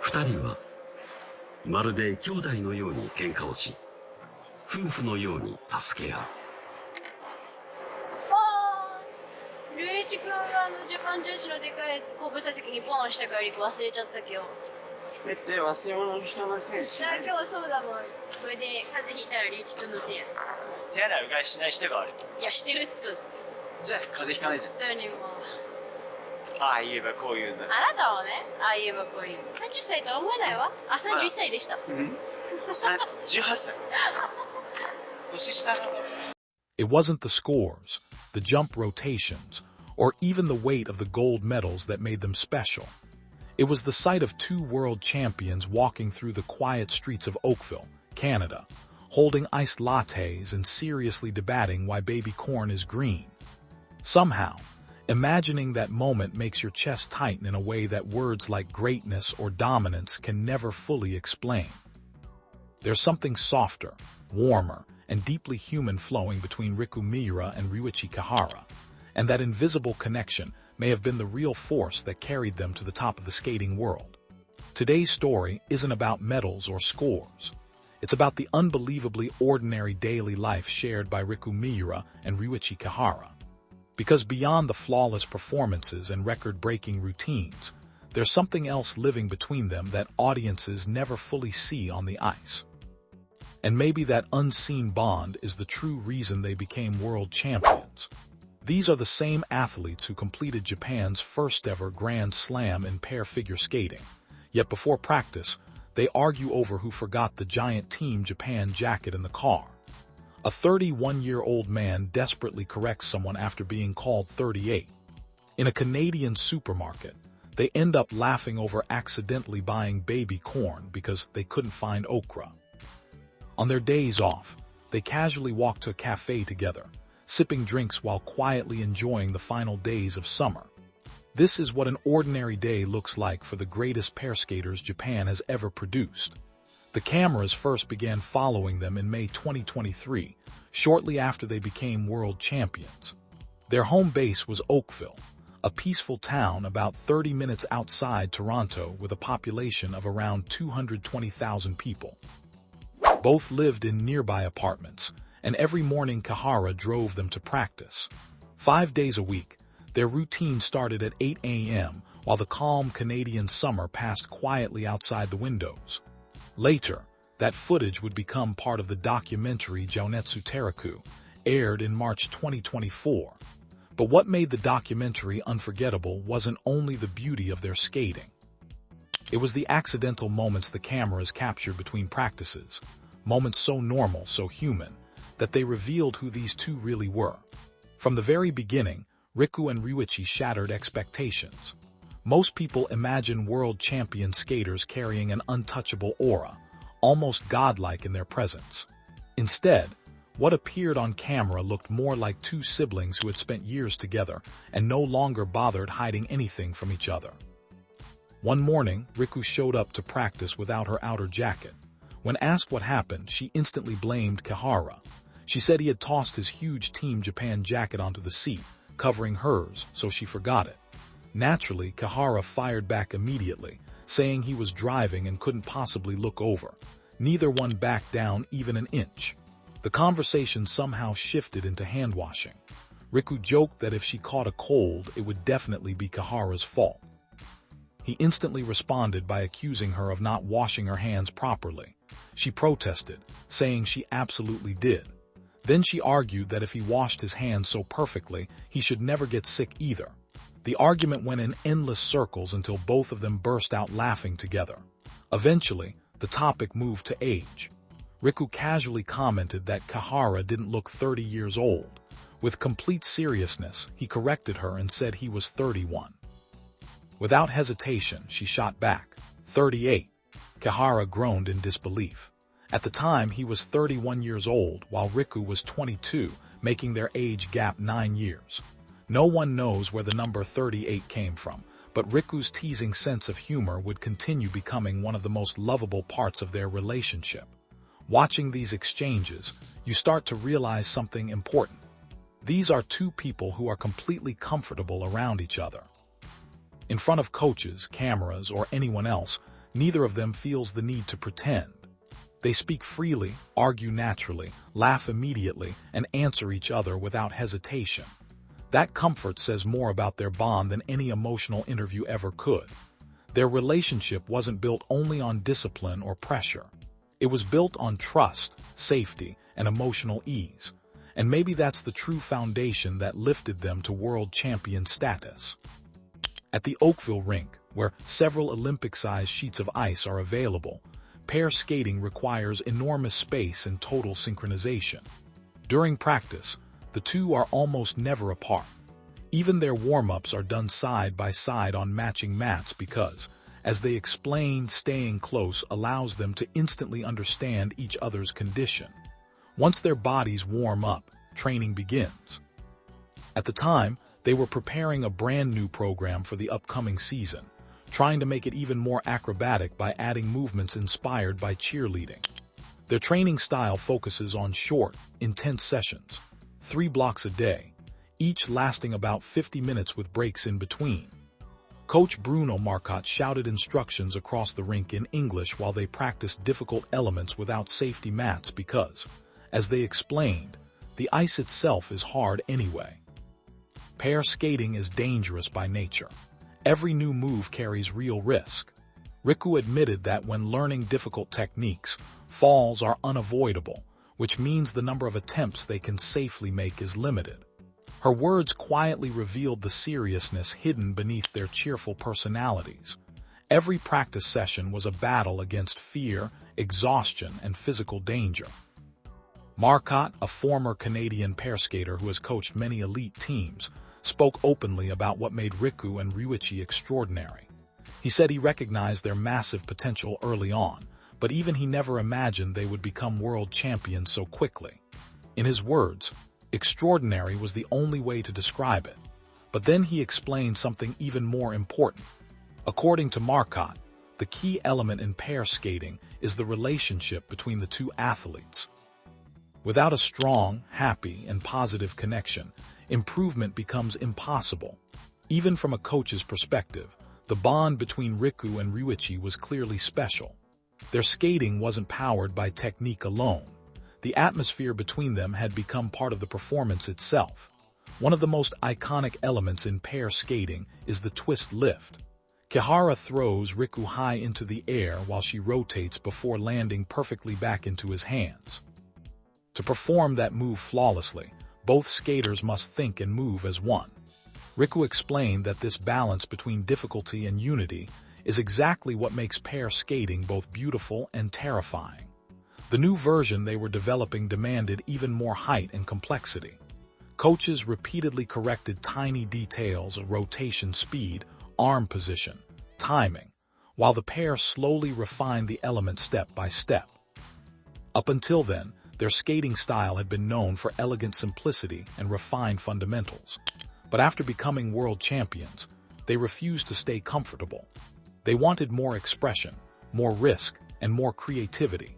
二人はまるで兄弟のように喧嘩をし、夫婦のように助け合う。龍一君がジャパンジャージのでかいやつ後部座席にポンしたから忘れちゃった今日。って忘れ物の人のせいしない。今日そうだもん。これで風邪ひいたら龍一君のせいや。手洗いうがいしない人が悪い。いやしてるっつ。じゃあ風邪ひかないじゃん。本当にもう。ああ言えばこういうんだ。あなたはね、ああ言えばこういう。30歳とは思えないわ。あ、31歳でした。うん。18歳。年下だぞ。It wasn't the scores, the jump rotations, or even the weight of the gold medals that made them special. It was the sight of two world champions walking through the quiet streets of Oakville, Canada, holding iced lattes and seriously debating why baby corn is green. Somehow, imagining that moment makes your chest tighten in a way that words like greatness or dominance can never fully explain. There's something softer, warmer, and deeply human flowing between Riku Miura and Ryuichi Kihara, and that invisible connection may have been the real force that carried them to the top of the skating world. Today's story isn't about medals or scores. It's about the unbelievably ordinary daily life shared by Riku Miura and Ryuichi Kihara. Because beyond the flawless performances and record-breaking routines, there's something else living between them that audiences never fully see on the ice. And maybe that unseen bond is the true reason they became world champions. These are the same athletes who completed Japan's first-ever Grand Slam in pair figure skating. Yet before practice, they argue over who forgot the giant Team Japan jacket in the car. A 31-year-old man desperately corrects someone after being called 38. In a Canadian supermarket, they end up laughing over accidentally buying baby corn because they couldn't find okra. On their days off, they casually walk to a cafe together, sipping drinks while quietly enjoying the final days of summer. This is what an ordinary day looks like for the greatest pair skaters Japan has ever produced. The cameras first began following them in May 2023, shortly after they became world champions. Their home base was Oakville, a peaceful town about 30 minutes outside Toronto with a population of around 220,000 people. Both lived in nearby apartments, and every morning Kihara drove them to practice. 5 days a week, their routine started at 8 a.m. while the calm Canadian summer passed quietly outside the windows. Later, that footage would become part of the documentary Jounetsu Teruku, aired in March 2024. But what made the documentary unforgettable wasn't only the beauty of their skating. It was the accidental moments the cameras captured between practices, moments so normal, so human, that they revealed who these two really were. From the very beginning, Riku and Ryuichi shattered expectations. Most people imagine world champion skaters carrying an untouchable aura, almost godlike in their presence. Instead, what appeared on camera looked more like two siblings who had spent years together and no longer bothered hiding anything from each other. One morning, Riku showed up to practice without her outer jacket. When asked what happened, she instantly blamed Kihara. She said he had tossed his huge Team Japan jacket onto the seat, covering hers, so she forgot it. Naturally, Kihara fired back immediately, saying he was driving and couldn't possibly look over. Neither one backed down even an inch. The conversation somehow shifted into hand-washing. Riku joked that if she caught a cold, it would definitely be Kihara's fault. He instantly responded by accusing her of not washing her hands properly. She protested, saying she absolutely did. Then she argued that if he washed his hands so perfectly, he should never get sick either. The argument went in endless circles until both of them burst out laughing together. Eventually, the topic moved to age. Riku casually commented that Kihara didn't look 30 years old. With complete seriousness, he corrected her and said he was 31. Without hesitation, she shot back, 38. Kihara groaned in disbelief. At the time, he was 31 years old, while Riku was 22, making their age gap 9 years. No one knows where the number 38 came from, but Riku's teasing sense of humor would continue becoming one of the most lovable parts of their relationship. Watching these exchanges, you start to realize something important. These are two people who are completely comfortable around each other. In front of coaches, cameras, or anyone else, neither of them feels the need to pretend. They speak freely, argue naturally, laugh immediately, and answer each other without hesitation. That comfort says more about their bond than any emotional interview ever could. Their relationship wasn't built only on discipline or pressure. It was built on trust, safety, and emotional ease. And maybe that's the true foundation that lifted them to world champion status. At the Oakville rink, where several Olympic-sized sheets of ice are available, pair skating requires enormous space and total synchronization. During practice, the two are almost never apart. Even their warm-ups are done side by side on matching mats because, as they explain, staying close allows them to instantly understand each other's condition. Once their bodies warm up, training begins. At the time, they were preparing a brand new program for the upcoming season, trying to make it even more acrobatic by adding movements inspired by cheerleading. Their training style focuses on short, intense sessions, 3 blocks a day, each lasting about 50 minutes with breaks in between. Coach Bruno Marcotte shouted instructions across the rink in English while they practiced difficult elements without safety mats because, as they explained, the ice itself is hard anyway. Pair skating is dangerous by nature. Every new move carries real risk. Riku admitted that when learning difficult techniques, falls are unavoidable, which means the number of attempts they can safely make is limited. Her words quietly revealed the seriousness hidden beneath their cheerful personalities. Every practice session was a battle against fear, exhaustion, and physical danger. Marcotte, a former Canadian pair skater who has coached many elite teams, spoke openly about what made Riku and Ryuichi extraordinary. He said he recognized their massive potential early on, but even he never imagined they would become world champions so quickly. In his words, extraordinary was the only way to describe it. But then he explained something even more important. According to Marcotte, the key element in pair skating is the relationship between the two athletes. Without a strong, happy, and positive connection, improvement becomes impossible. Even from a coach's perspective, the bond between Riku and Ryuichi was clearly special. Their skating wasn't powered by technique alone. The atmosphere between them had become part of the performance itself. One of the most iconic elements in pair skating is the twist lift. Kihara throws Riku high into the air while she rotates before landing perfectly back into his hands. To perform that move flawlessly, both skaters must think and move as one. Riku explained that this balance between difficulty and unity is exactly what makes pair skating both beautiful and terrifying. The new version they were developing demanded even more height and complexity. Coaches repeatedly corrected tiny details of rotation speed, arm position, timing, while the pair slowly refined the element step by step. Up until then, their skating style had been known for elegant simplicity and refined fundamentals. But after becoming world champions, they refused to stay comfortable. They wanted more expression, more risk, and more creativity.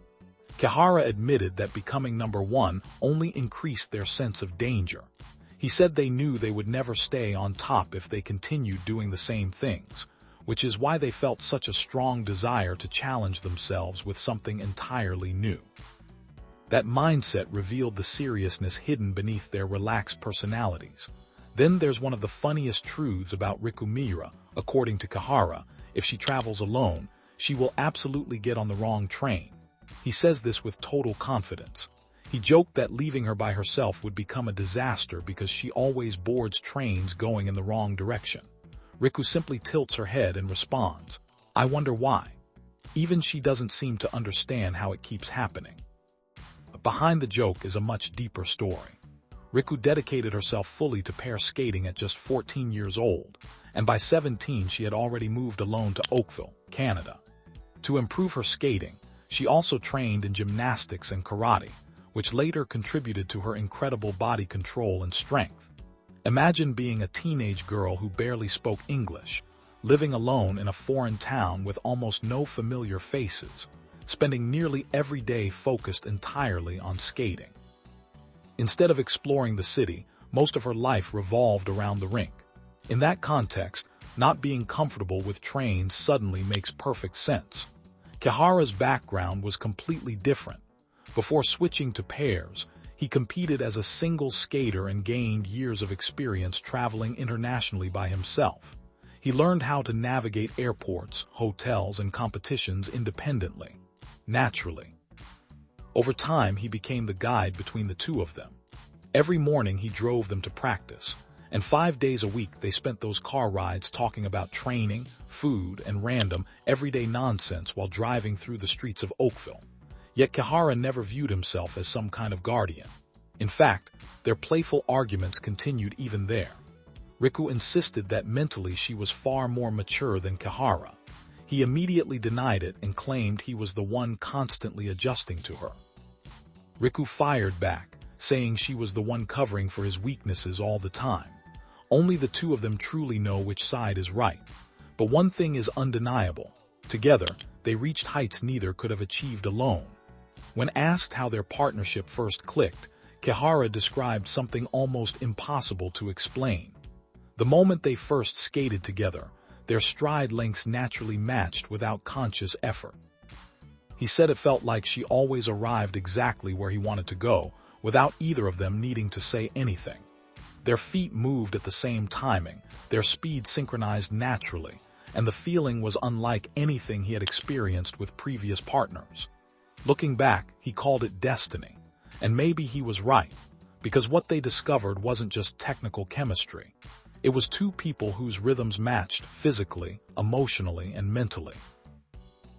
Kihara admitted that becoming number one only increased their sense of danger. He said they knew they would never stay on top if they continued doing the same things, which is why they felt such a strong desire to challenge themselves with something entirely new. That mindset revealed the seriousness hidden beneath their relaxed personalities. Then there's one of the funniest truths about Riku Miura. According to Kihara, if she travels alone, she will absolutely get on the wrong train. He says this with total confidence. He joked that leaving her by herself would become a disaster because she always boards trains going in the wrong direction. Riku simply tilts her head and responds, "I wonder why." Even she doesn't seem to understand how it keeps happening. But behind the joke is a much deeper story. Riku dedicated herself fully to pair skating at just 14 years old, and by 17 she had already moved alone to Oakville, Canada. To improve her skating, she also trained in gymnastics and karate, which later contributed to her incredible body control and strength. Imagine being a teenage girl who barely spoke English, living alone in a foreign town with almost no familiar faces, spending nearly every day focused entirely on skating. Instead of exploring the city, most of her life revolved around the rink. In that context, not being comfortable with trains suddenly makes perfect sense. Kihara's background was completely different. Before switching to pairs, he competed as a single skater and gained years of experience traveling internationally by himself. He learned how to navigate airports, hotels, and competitions independently, naturally. Over time, he became the guide between the two of them. Every morning he drove them to practice, and 5 days a week they spent those car rides talking about training, food, and random, everyday nonsense while driving through the streets of Oakville. Yet Kihara never viewed himself as some kind of guardian. In fact, their playful arguments continued even there. Riku insisted that mentally she was far more mature than Kihara. He immediately denied it and claimed he was the one constantly adjusting to her. Riku fired back, saying she was the one covering for his weaknesses all the time. Only the two of them truly know which side is right. But one thing is undeniable. Together, they reached heights neither could have achieved alone. When asked how their partnership first clicked, Kihara described something almost impossible to explain. The moment they first skated together, their stride lengths naturally matched without conscious effort. He said it felt like she always arrived exactly where he wanted to go, without either of them needing to say anything. Their feet moved at the same timing, their speed synchronized naturally, and the feeling was unlike anything he had experienced with previous partners. Looking back, he called it destiny. And maybe he was right, because what they discovered wasn't just technical chemistry. It was two people whose rhythms matched physically, emotionally, and mentally.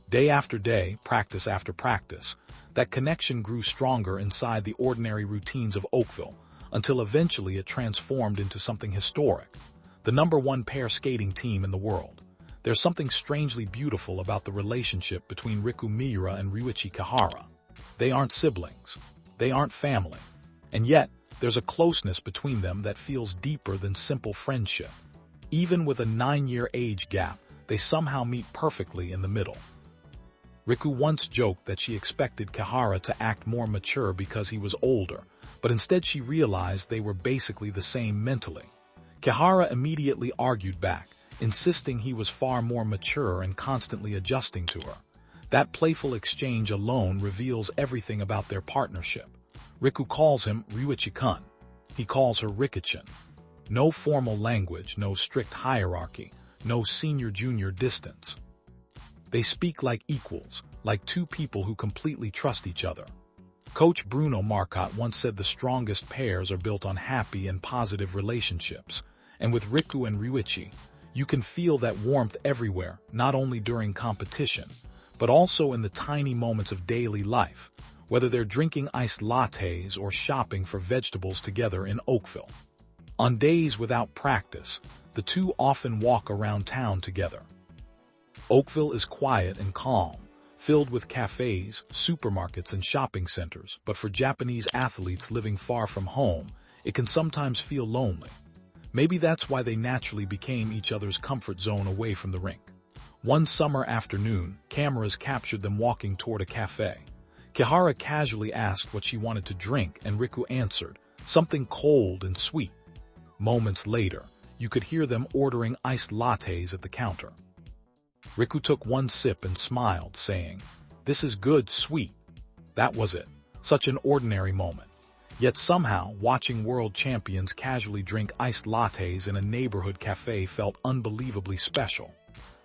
Day after day, practice after practice, that connection grew stronger inside the ordinary routines of Oakville, until eventually it transformed into something historic. The #1 pair skating team in the world. There's something strangely beautiful about the relationship between Riku Miura and Ryuichi Kihara. They aren't siblings. They aren't family. And yet, there's a closeness between them that feels deeper than simple friendship. Even with a 9-year age gap, they somehow meet perfectly in the middle. Riku once joked that she expected Kihara to act more mature because he was older, but instead she realized they were basically the same mentally. Kihara immediately argued back, insisting he was far more mature and constantly adjusting to her. That playful exchange alone reveals everything about their partnership. Riku calls him Ryuichi-kun. He calls her Rikichan. No formal language, no strict hierarchy, no senior-junior distance. They speak like equals, like two people who completely trust each other. Coach Bruno Marcotte once said the strongest pairs are built on happy and positive relationships, and with Riku and Ryuichi, you can feel that warmth everywhere, not only during competition, but also in the tiny moments of daily life, whether they're drinking iced lattes or shopping for vegetables together in Oakville. On days without practice, the two often walk around town together. Oakville is quiet and calm, filled with cafes, supermarkets, and shopping centers, but for Japanese athletes living far from home, it can sometimes feel lonely. Maybe that's why they naturally became each other's comfort zone away from the rink. One summer afternoon, cameras captured them walking toward a cafe. Kihara casually asked what she wanted to drink, and Riku answered, something cold and sweet. Moments later, you could hear them ordering iced lattes at the counter. Riku took one sip and smiled, saying, "This is good, sweet." That was it. Such an ordinary moment. Yet somehow, watching world champions casually drink iced lattes in a neighborhood cafe felt unbelievably special.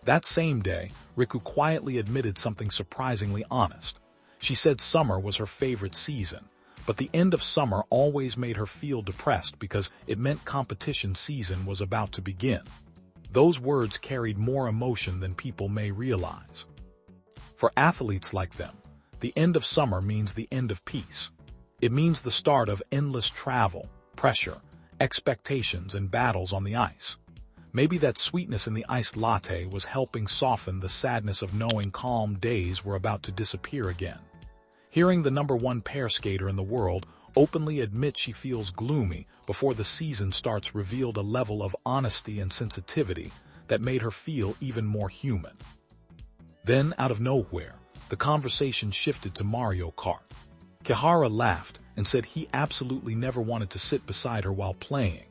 That same day, Riku quietly admitted something surprisingly honest. She said summer was her favorite season, but the end of summer always made her feel depressed because it meant competition season was about to begin. Those words carried more emotion than people may realize. For athletes like them, the end of summer means the end of peace. It means the start of endless travel, pressure, expectations, and battles on the ice. Maybe that sweetness in the iced latte was helping soften the sadness of knowing calm days were about to disappear again. Hearing the #1 pair skater in the world openly admit she feels gloomy before the season starts revealed a level of honesty and sensitivity that made her feel even more human. Then, out of nowhere, the conversation shifted to Mario Kart. Kihara laughed and said he absolutely never wanted to sit beside her while playing.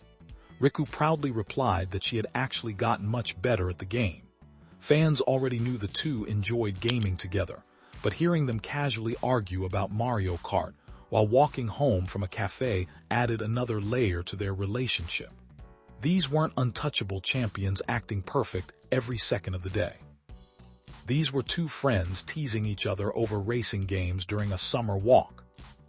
Riku proudly replied that she had actually gotten much better at the game. Fans already knew the two enjoyed gaming together, but hearing them casually argue about Mario Kart while walking home from a cafe added another layer to their relationship. These weren't untouchable champions acting perfect every second of the day. These were two friends teasing each other over racing games during a summer walk.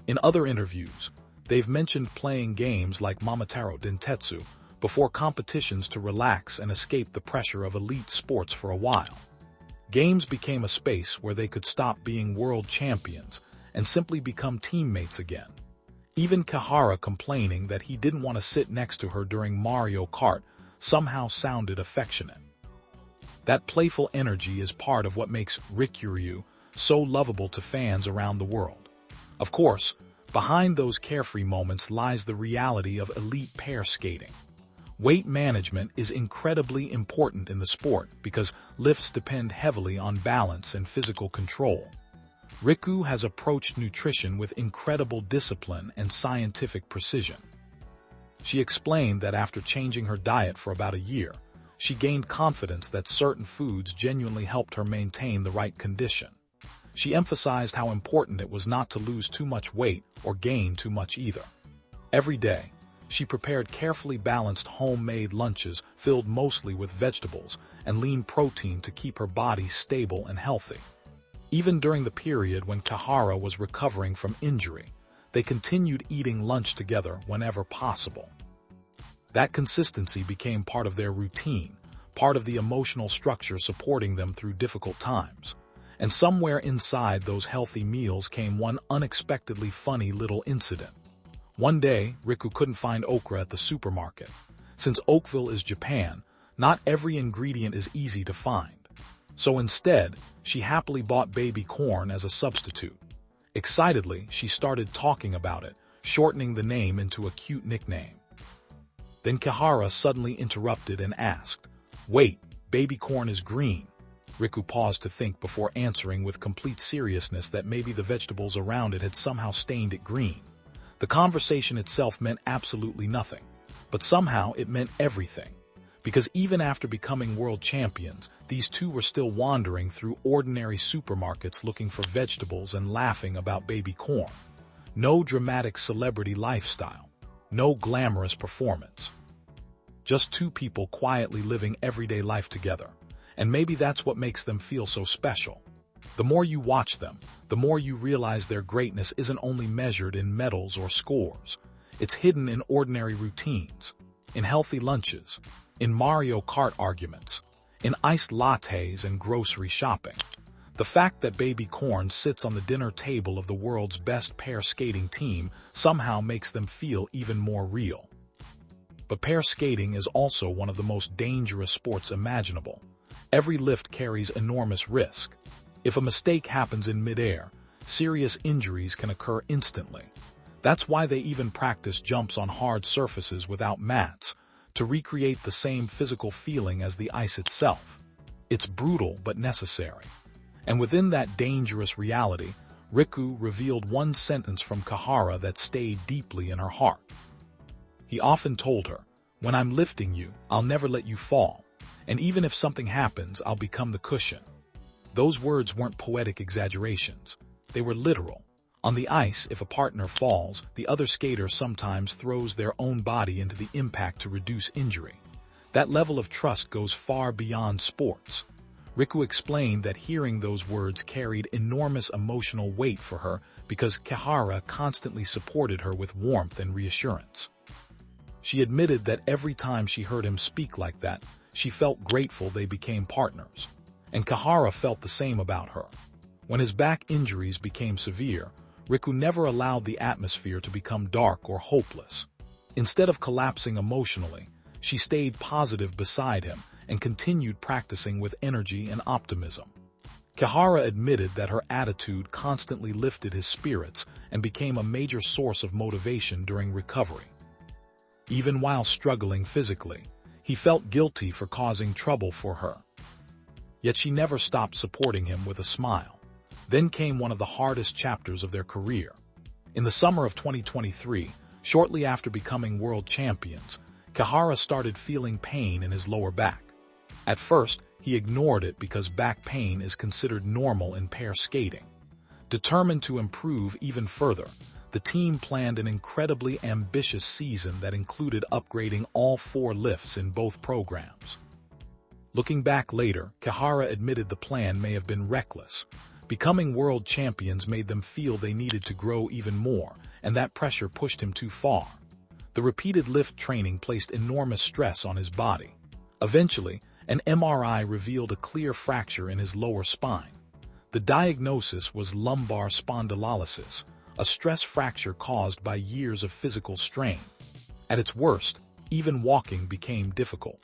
In other interviews, they've mentioned playing games like Momotaro Dentetsu before competitions to relax and escape the pressure of elite sports for a while. Games became a space where they could stop being world champions and simply become teammates again. Even Kihara complaining that he didn't want to sit next to her during Mario Kart somehow sounded affectionate. That playful energy is part of what makes Riku so lovable to fans around the world. Of course, behind those carefree moments lies the reality of elite pair skating. Weight management is incredibly important in the sport because lifts depend heavily on balance and physical control. Riku has approached nutrition with incredible discipline and scientific precision. She explained that after changing her diet for about a year, she gained confidence that certain foods genuinely helped her maintain the right condition. She emphasized how important it was not to lose too much weight or gain too much either. Every day, she prepared carefully balanced homemade lunches filled mostly with vegetables and lean protein to keep her body stable and healthy. Even during the period when Kihara was recovering from injury, they continued eating lunch together whenever possible. That consistency became part of their routine, part of the emotional structure supporting them through difficult times. And somewhere inside those healthy meals came one unexpectedly funny little incident. One day, Riku couldn't find okra at the supermarket. Since Oakville is Japan, not every ingredient is easy to find. So instead, she happily bought baby corn as a substitute. Excitedly, she started talking about it, shortening the name into a cute nickname. Then Kihara suddenly interrupted and asked, "Wait, baby corn is green." Riku paused to think before answering with complete seriousness that maybe the vegetables around it had somehow stained it green. The conversation itself meant absolutely nothing, but somehow it meant everything. Because even after becoming world champions, these two were still wandering through ordinary supermarkets looking for vegetables and laughing about baby corn. No dramatic celebrity lifestyle, no glamorous performance. Just two people quietly living everyday life together. And maybe that's what makes them feel so special. The more you watch them, the more you realize their greatness isn't only measured in medals or scores. It's hidden in ordinary routines, in healthy lunches, in Mario Kart arguments, in iced lattes and grocery shopping. The fact that baby corn sits on the dinner table of the world's best pair skating team somehow makes them feel even more real. But pair skating is also one of the most dangerous sports imaginable. Every lift carries enormous risk. If a mistake happens in midair, serious injuries can occur instantly. That's why they even practice jumps on hard surfaces without mats, to recreate the same physical feeling as the ice itself. It's brutal but necessary. And within that dangerous reality, Riku revealed one sentence from Kihara that stayed deeply in her heart. He often told her, "When I'm lifting you, I'll never let you fall. And even if something happens, I'll become the cushion." Those words weren't poetic exaggerations. They were literal. On the ice, if a partner falls, the other skater sometimes throws their own body into the impact to reduce injury. That level of trust goes far beyond sports. Riku explained that hearing those words carried enormous emotional weight for her because Kihara constantly supported her with warmth and reassurance. She admitted that every time she heard him speak like that, she felt grateful they became partners. And Kihara felt the same about her. When his back injuries became severe, Riku never allowed the atmosphere to become dark or hopeless. Instead of collapsing emotionally, she stayed positive beside him and continued practicing with energy and optimism. Kihara admitted that her attitude constantly lifted his spirits and became a major source of motivation during recovery. Even while struggling physically, he felt guilty for causing trouble for her. Yet she never stopped supporting him with a smile. Then came one of the hardest chapters of their career. In the summer of 2023, shortly after becoming world champions, Kihara started feeling pain in his lower back. At first, he ignored it because back pain is considered normal in pair skating. Determined to improve even further, the team planned an incredibly ambitious season that included upgrading all 4 lifts in both programs. Looking back later, Kihara admitted the plan may have been reckless. Becoming world champions made them feel they needed to grow even more, and that pressure pushed him too far. The repeated lift training placed enormous stress on his body. Eventually, an MRI revealed a clear fracture in his lower spine. The diagnosis was lumbar spondylolysis, a stress fracture caused by years of physical strain. At its worst, even walking became difficult.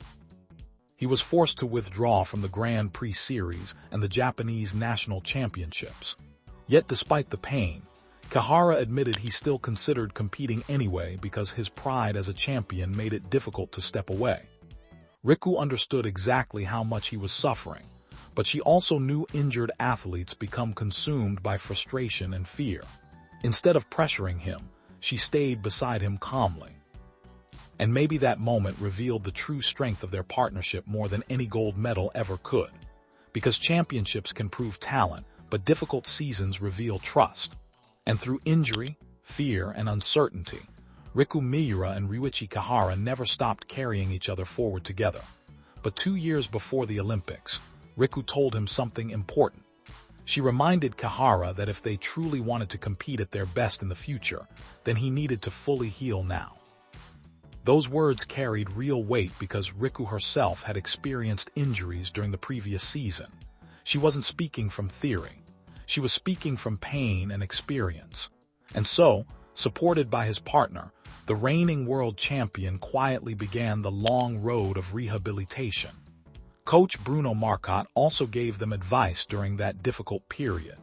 He was forced to withdraw from the Grand Prix Series and the Japanese national championships. Yet despite the pain, Kihara admitted he still considered competing anyway because his pride as a champion made it difficult to step away. Riku understood exactly how much he was suffering, but she also knew injured athletes become consumed by frustration and fear. Instead of pressuring him, she stayed beside him calmly. And maybe that moment revealed the true strength of their partnership more than any gold medal ever could. Because championships can prove talent, but difficult seasons reveal trust. And through injury, fear, and uncertainty, Riku Miura and Ryuichi Kihara never stopped carrying each other forward together. But 2 years before the Olympics, Riku told him something important. She reminded Kihara that if they truly wanted to compete at their best in the future, then he needed to fully heal now. Those words carried real weight because Riku herself had experienced injuries during the previous season. She wasn't speaking from theory. She was speaking from pain and experience. And so, supported by his partner, the reigning world champion quietly began the long road of rehabilitation. Coach Bruno Marcotte also gave them advice during that difficult period.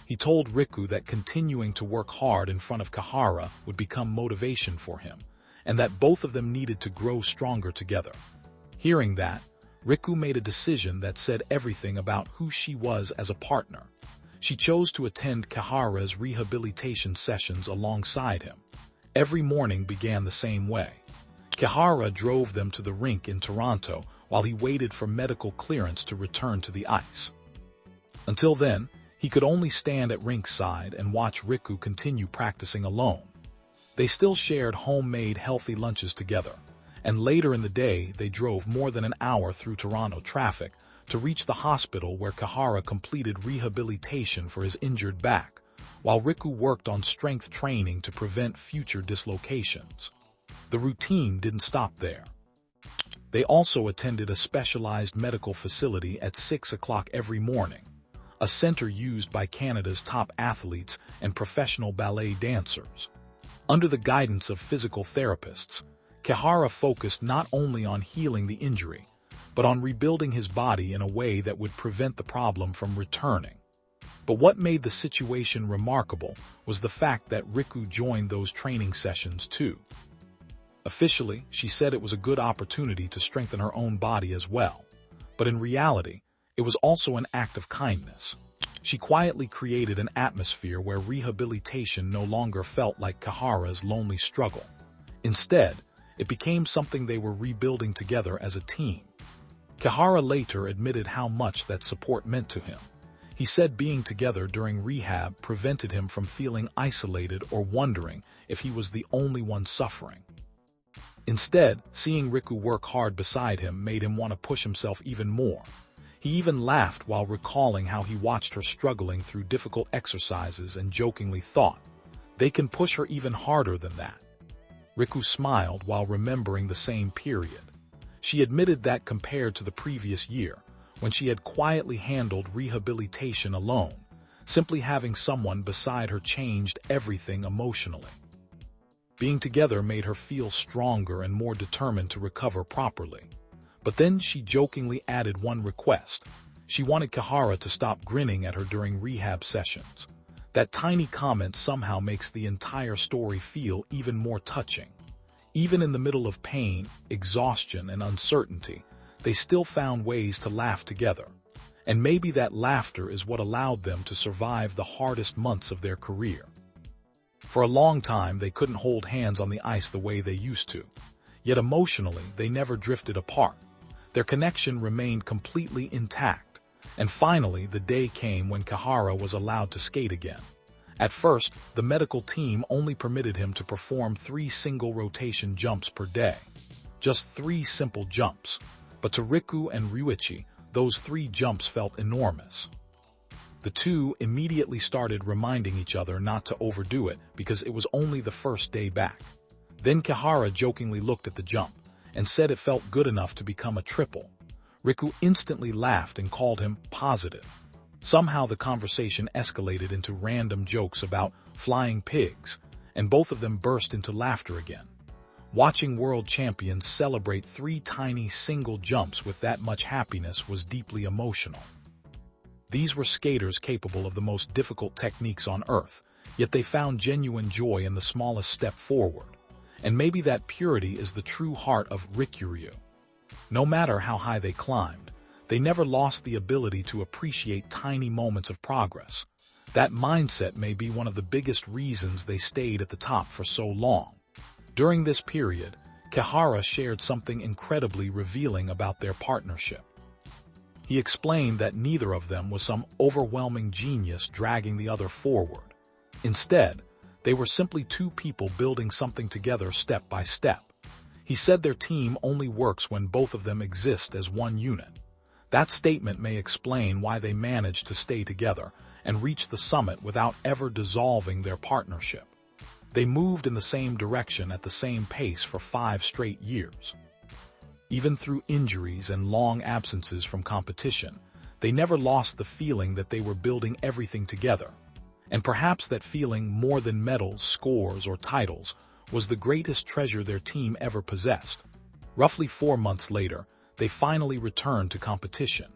He told Riku that continuing to work hard in front of Kihara would become motivation for him, and that both of them needed to grow stronger together. Hearing that, Riku made a decision that said everything about who she was as a partner. She chose to attend Kihara's rehabilitation sessions alongside him. Every morning began the same way. Kihara drove them to the rink in Toronto while he waited for medical clearance to return to the ice. Until then, he could only stand at rinkside and watch Riku continue practicing alone. They still shared homemade healthy lunches together, and later in the day they drove more than an hour through Toronto traffic to reach the hospital where Kihara completed rehabilitation for his injured back, while Riku worked on strength training to prevent future dislocations. The routine didn't stop there. They also attended a specialized medical facility at 6 o'clock every morning, a center used by Canada's top athletes and professional ballet dancers. Under the guidance of physical therapists, Kihara focused not only on healing the injury, but on rebuilding his body in a way that would prevent the problem from returning. But what made the situation remarkable was the fact that Riku joined those training sessions too. Officially, she said it was a good opportunity to strengthen her own body as well, but in reality, it was also an act of kindness. She quietly created an atmosphere where rehabilitation no longer felt like Kihara's lonely struggle. Instead, it became something they were rebuilding together as a team. Kihara later admitted how much that support meant to him. He said being together during rehab prevented him from feeling isolated or wondering if he was the only one suffering. Instead, seeing Riku work hard beside him made him want to push himself even more. He even laughed while recalling how he watched her struggling through difficult exercises and jokingly thought, "They can push her even harder than that." Riku smiled while remembering the same period. She admitted that compared to the previous year, when she had quietly handled rehabilitation alone, simply having someone beside her changed everything emotionally. Being together made her feel stronger and more determined to recover properly. But then she jokingly added one request. She wanted Kihara to stop grinning at her during rehab sessions. That tiny comment somehow makes the entire story feel even more touching. Even in the middle of pain, exhaustion, and uncertainty, they still found ways to laugh together. And maybe that laughter is what allowed them to survive the hardest months of their career. For a long time, they couldn't hold hands on the ice the way they used to. Yet emotionally, they never drifted apart. their connection remained completely intact. And finally, the day came when Kihara was allowed to skate again. At first, the medical team only permitted him to perform 3 single rotation jumps per day. Just 3 simple jumps. But to Riku and Ryuichi, those 3 jumps felt enormous. The two immediately started reminding each other not to overdo it because it was only the first day back. Then Kihara jokingly looked at the jump and said it felt good enough to become a triple. Riku instantly laughed and called him positive. Somehow the conversation escalated into random jokes about flying pigs, and both of them burst into laughter again. Watching world champions celebrate 3 tiny single jumps with that much happiness was deeply emotional. These were skaters capable of the most difficult techniques on Earth, yet they found genuine joy in the smallest step forward. And maybe that purity is the true heart of Riku. No matter how high they climbed, they never lost the ability to appreciate tiny moments of progress. That mindset may be one of the biggest reasons they stayed at the top for so long. During this period, Kihara shared something incredibly revealing about their partnership. He explained that neither of them was some overwhelming genius dragging the other forward. Instead, they were simply 2 people building something together step by step. He said their team only works when both of them exist as one unit. That statement may explain why they managed to stay together and reach the summit without ever dissolving their partnership. They moved in the same direction at the same pace for 5 straight years. Even through injuries and long absences from competition, they never lost the feeling that they were building everything together. And perhaps that feeling, more than medals, scores, or titles, was the greatest treasure their team ever possessed. Roughly 4 months later, they finally returned to competition.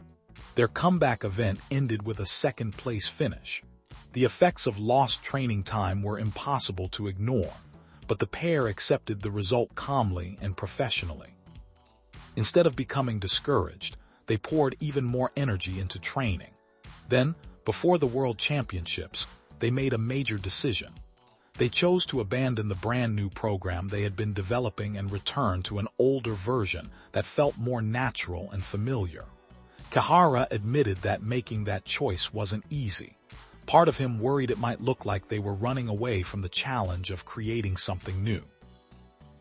Their comeback event ended with a second-place finish. The effects of lost training time were impossible to ignore, but the pair accepted the result calmly and professionally. Instead of becoming discouraged, they poured even more energy into training. Then, before the World Championships, they made a major decision. They chose to abandon the brand-new program they had been developing and return to an older version that felt more natural and familiar. Kihara admitted that making that choice wasn't easy. Part of him worried it might look like they were running away from the challenge of creating something new.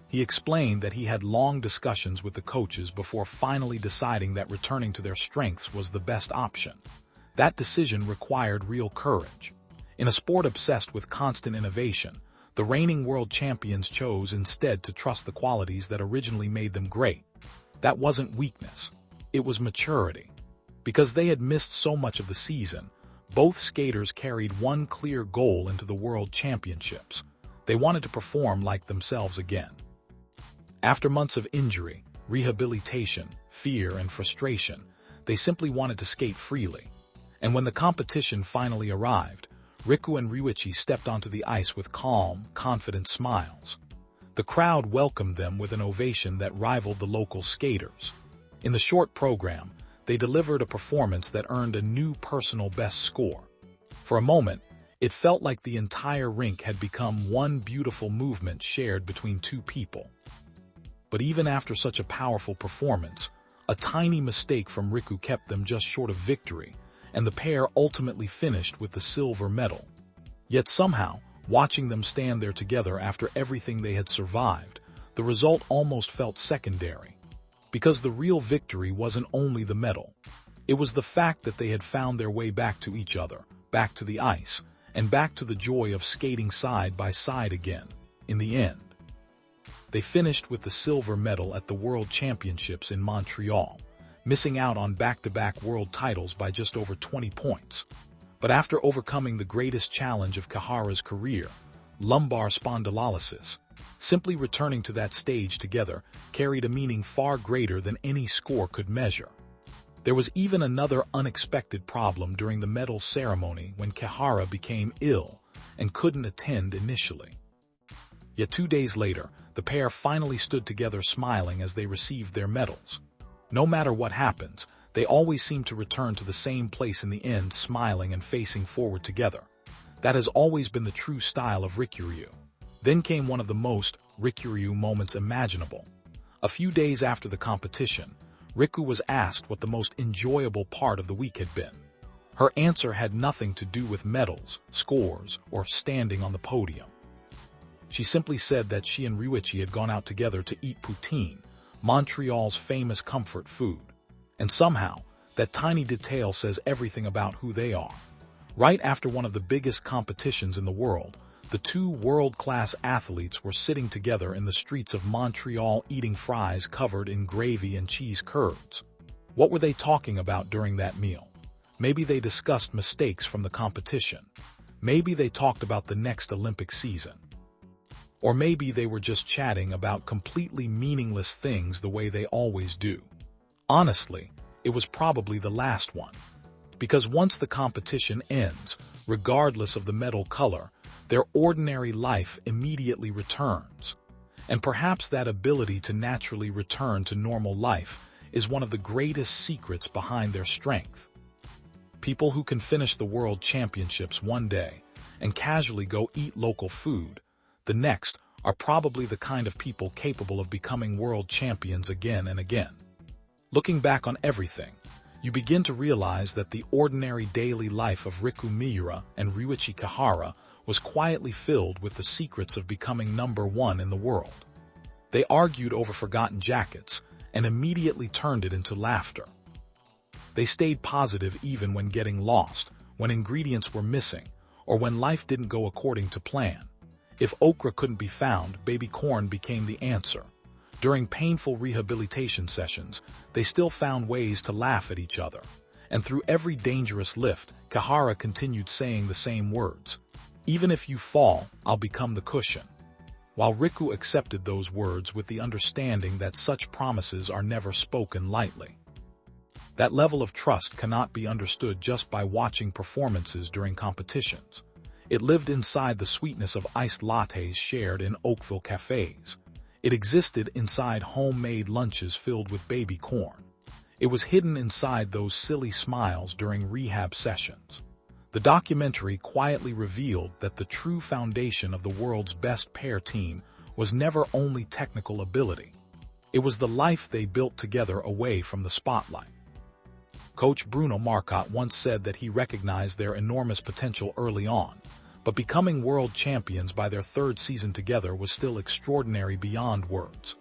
He explained that he had long discussions with the coaches before finally deciding that returning to their strengths was the best option. That decision required real courage. In a sport obsessed with constant innovation, the reigning world champions chose instead to trust the qualities that originally made them great. That wasn't weakness. It was maturity. Because they had missed so much of the season, both skaters carried one clear goal into the World Championships. They wanted to perform like themselves again. After months of injury, rehabilitation, fear, and frustration, they simply wanted to skate freely. And when the competition finally arrived, Riku and Ryuichi stepped onto the ice with calm, confident smiles. The crowd welcomed them with an ovation that rivaled the local skaters. In the short program, they delivered a performance that earned a new personal best score. For a moment, it felt like the entire rink had become one beautiful movement shared between 2 people. But even after such a powerful performance, a tiny mistake from Riku kept them just short of victory, and the pair ultimately finished with the silver medal. Yet somehow, watching them stand there together after everything they had survived, the result almost felt secondary. Because the real victory wasn't only the medal. It was the fact that they had found their way back to each other, back to the ice, and back to the joy of skating side by side again, in the end. They finished with the silver medal at the World Championships in Montreal, missing out on back-to-back world titles by just over 20 points. But after overcoming the greatest challenge of Kihara's career, lumbar spondylolysis, simply returning to that stage together carried a meaning far greater than any score could measure. There was even another unexpected problem during the medal ceremony when Kihara became ill and couldn't attend initially. Yet 2 days later, the pair finally stood together smiling as they received their medals. No matter what happens, they always seem to return to the same place in the end, smiling and facing forward together. That has always been the true style of Riku. Then came one of the most Riku moments imaginable. A few days after the competition, Riku was asked what the most enjoyable part of the week had been. Her answer had nothing to do with medals, scores, or standing on the podium. She simply said that she and Ryuichi had gone out together to eat poutine, Montreal's famous comfort food. And somehow, that tiny detail says everything about who they are. Right after one of the biggest competitions in the world, the two world-class athletes were sitting together in the streets of Montreal eating fries covered in gravy and cheese curds. What were they talking about during that meal? Maybe they discussed mistakes from the competition. Maybe they talked about the next Olympic season. Or maybe they were just chatting about completely meaningless things the way they always do. Honestly, it was probably the last one. Because once the competition ends, regardless of the medal color, their ordinary life immediately returns. And perhaps that ability to naturally return to normal life is one of the greatest secrets behind their strength. People who can finish the world championships one day and casually go eat local food, the next are probably the kind of people capable of becoming world champions again and again. Looking back on everything, you begin to realize that the ordinary daily life of Riku Miura and Ryuichi Kihara was quietly filled with the secrets of becoming #1 in the world. They argued over forgotten jackets and immediately turned it into laughter. They stayed positive even when getting lost, when ingredients were missing, or when life didn't go according to plan. If okra couldn't be found, baby corn became the answer. During painful rehabilitation sessions, they still found ways to laugh at each other. And through every dangerous lift, Kihara continued saying the same words. Even if you fall, I'll become the cushion. While Riku accepted those words with the understanding that such promises are never spoken lightly. That level of trust cannot be understood just by watching performances during competitions. It lived inside the sweetness of iced lattes shared in Oakville cafes. It existed inside homemade lunches filled with baby corn. It was hidden inside those silly smiles during rehab sessions. The documentary quietly revealed that the true foundation of the world's best pair team was never only technical ability. It was the life they built together away from the spotlight. Coach Bruno Marcotte once said that he recognized their enormous potential early on, but becoming world champions by their third season together was still extraordinary beyond words.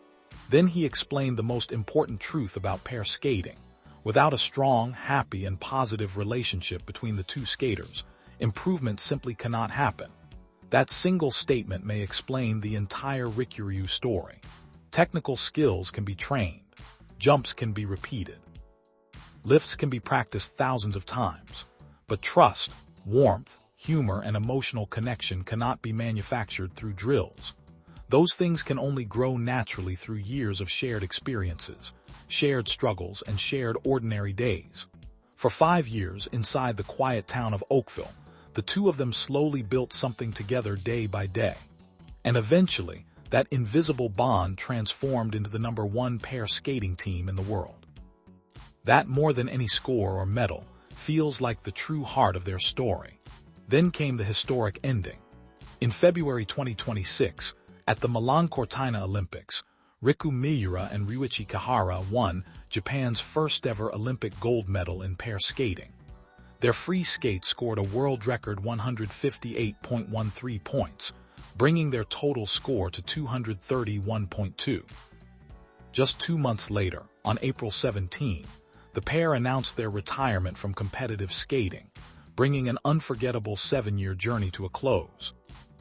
Then he explained the most important truth about pair skating. Without a strong, happy, and positive relationship between the two skaters, improvement simply cannot happen. That single statement may explain the entire Riku story. Technical skills can be trained. Jumps can be repeated. Lifts can be practiced thousands of times. But trust, warmth, humor, and emotional connection cannot be manufactured through drills. Those things can only grow naturally through years of shared experiences, shared struggles, and shared ordinary days. For 5 years inside the quiet town of Oakville, the two of them slowly built something together day by day. And eventually, that invisible bond transformed into the #1 pair skating team in the world. That, more than any score or medal, feels like the true heart of their story. Then came the historic ending. In February 2026, at the Milan Cortina Olympics, Riku Miura and Ryuichi Kihara won Japan's first-ever Olympic gold medal in pair skating. Their free skate scored a world record 158.13 points, bringing their total score to 231.2. Just 2 months later, on April 17, the pair announced their retirement from competitive skating, bringing an unforgettable 7-year journey to a close.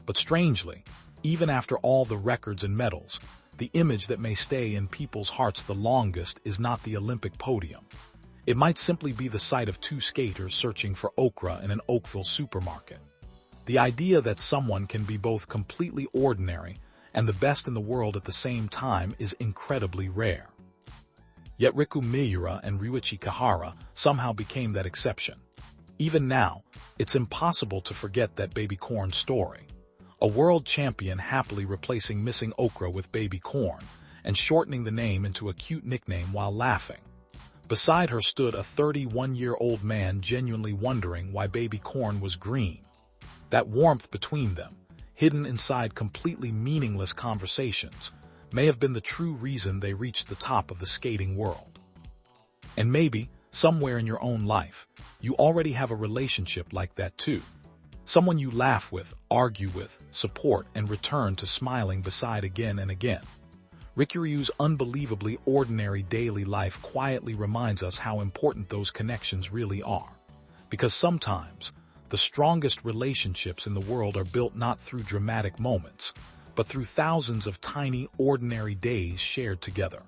But strangely, even after all the records and medals, the image that may stay in people's hearts the longest is not the Olympic podium. It might simply be the sight of two skaters searching for okra in an Oakville supermarket. The idea that someone can be both completely ordinary and the best in the world at the same time is incredibly rare. Yet Riku Miura and Ryuichi Kihara somehow became that exception. Even now, it's impossible to forget that baby corn story. A world champion happily replacing missing okra with baby corn and shortening the name into a cute nickname while laughing. Beside her stood a 31-year-old man genuinely wondering why baby corn was green. That warmth between them, hidden inside completely meaningless conversations, may have been the true reason they reached the top of the skating world. And maybe, somewhere in your own life, you already have a relationship like that too. Someone you laugh with, argue with, support, and return to smiling beside again and again. Rikuryu's unbelievably ordinary daily life quietly reminds us how important those connections really are. Because sometimes, the strongest relationships in the world are built not through dramatic moments, but through thousands of tiny, ordinary days shared together.